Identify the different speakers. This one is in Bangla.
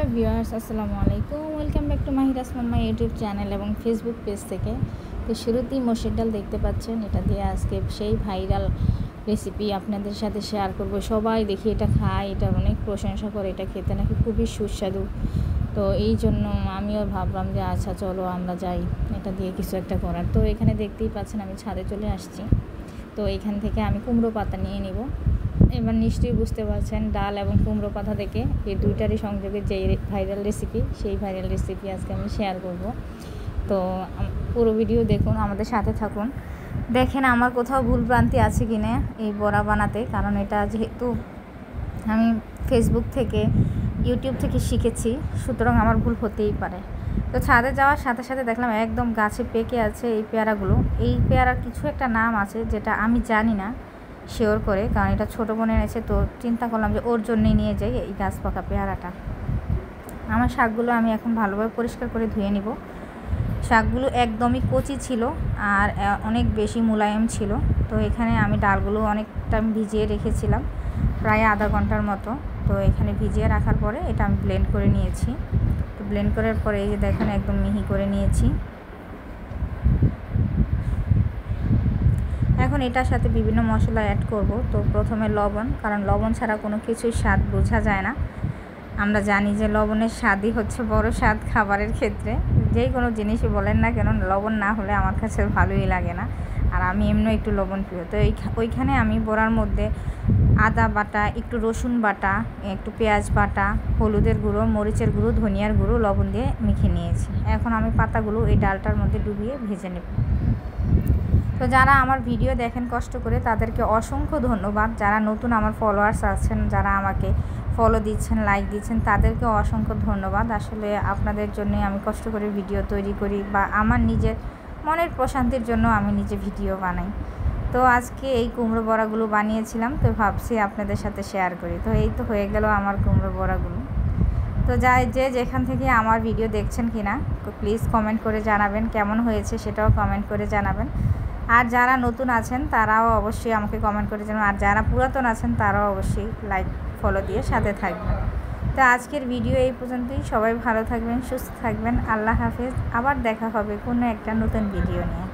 Speaker 1: হ্যালো ভিউয়ার্স, আসসালামু আলাইকুম। Welcome back to Mahira's mamma YouTube channel এবং ফেসবুক পেজ থেকে। তো শুরুতেই মসুর ডাল দেখতে পাচ্ছেন, এটা দিয়ে আজকে সেই ভাইরাল রেসিপি আপনাদের সাথে শেয়ার করব। সবাই দেখি এটা খায়, এটা অনেক প্রশংসা করে, এটা খেতে নাকি খুবই সুস্বাদু। তো এই জন্য আমিও ভাবলাম যে আচ্ছা চলো আমরা যাই এটা দিয়ে কিছু একটা করার। তো এখানে দেখতেই পাচ্ছেন আমি ছাদে চলে আসছি। তো এখান থেকে আমি কুমড়ো পাতা নিয়ে নিব। এবার নিশ্চয়ই বুঝতে পারছেন ডাল এবং কুমড়ো পাতা থেকে এই দুইটারই সংযোগে যে ভাইরাল রেসিপি, সেই ভাইরাল রেসিপি আজকে আমি শেয়ার করব। তো পুরো ভিডিও দেখুন, আমাদের সাথে থাকুন, দেখেন আমার কোথাও ভুলভ্রান্তি আছে কি না এই বড়া বানাতে। কারণ এটা যেহেতু আমি ফেসবুক থেকে ইউটিউব থেকে শিখেছি, সুতরাং আমার ভুল হতেই পারে। তো ছাদে যাওয়ার সাথে সাথে দেখলাম একদম গাছে পেকে আছে এই পেয়ারাগুলো। এই পেয়ারার কিছু একটা নাম আছে যেটা আমি জানি না শিওর করে, কারণ এটা ছোটো বোনে এনেছে। তো চিন্তা করলাম যে ওর জন্যই নিয়ে যাই এই গাছ পাকা পেয়ারাটা। আমার শাকগুলো আমি এখন ভালোভাবে পরিষ্কার করে ধুয়ে নিব। শাকগুলো একদমই কচি ছিল আর অনেক বেশি মোলায়েম ছিল। তো এখানে আমি ডালগুলো অনেকটা ভিজিয়ে রেখেছিলাম, প্রায় আধা ঘন্টার মতো। তো এখানে ভিজিয়ে রাখার পরে এটা আমি ব্লেন্ড করে নিয়েছি। তো ব্লেন্ড করার পরে এই যে দেখেন একদম মিহি করে নিয়েছি। এখন এটার সাথে বিভিন্ন মশলা অ্যাড করব। তো প্রথমে লবণ, কারণ লবণ ছাড়া কোনো কিছুই স্বাদ বোঝা যায় না। আমরা জানি যে লবণের স্বাদই হচ্ছে বড় স্বাদ খাবারের ক্ষেত্রে। যেই কোনো জিনিসই বলেন না কেন, লবণ না হলে আমার কাছে ভালোই লাগে না। আর আমি এমনি একটু লবণ প্রিয়। তো ওইখানে আমি বড়ার মধ্যে আদা বাটা, একটু রসুন বাটা, একটু পেঁয়াজ বাটা, হলুদের গুঁড়ো, মরিচের গুঁড়ো, ধনিয়ার গুঁড়ো, লবণ দিয়ে মেখে নিয়েছি। এখন আমি পাতাগুলো এই ডালটার মধ্যে ডুবিয়ে ভেজে নেব। তো যারা আমার ভিডিও দেখেন কষ্ট করে, তাদেরকে অসংখ্য ধন্যবাদ। যারা নতুন আমার ফলোয়ার্স আছেন, যারা আমাকে ফলো দিচ্ছেন, লাইক দিচ্ছেন, তাদেরকে অসংখ্য ধন্যবাদ। আসলে আপনাদের জন্যই আমি কষ্ট করে ভিডিও তৈরি করি, বা আমার নিজের মনের প্রশান্তির জন্য আমি নিজে ভিডিও বানাই। তো আজকে এই কুমড়ো বড়াগুলো বানিয়েছিলাম, তো ভাবছি আপনাদের সাথে শেয়ার করি। তো এই তো হয়ে গেল আমার কুমড়ো বড়াগুলো। তো যেখান থেকে আমার ভিডিও দেখছেন কিনা প্লিজ কমেন্ট করে জানাবেন, কেমন হয়েছে সেটাও কমেন্ট করে জানাবেন। আর যারা নতুন আছেন তারাও অবশ্যই আমাকে কমেন্ট করে জানাবেন, আর যারা পুরাতন আছেন তারাও অবশ্যই লাইক ফলো দিয়ে সাথে থাকবেন। তো আজকের ভিডিও এই পর্যন্তই। সবাই ভালো থাকবেন, সুস্থ থাকবেন। আল্লাহ হাফেজ। আবার দেখা হবে কোনো একটা নতুন ভিডিও নিয়ে।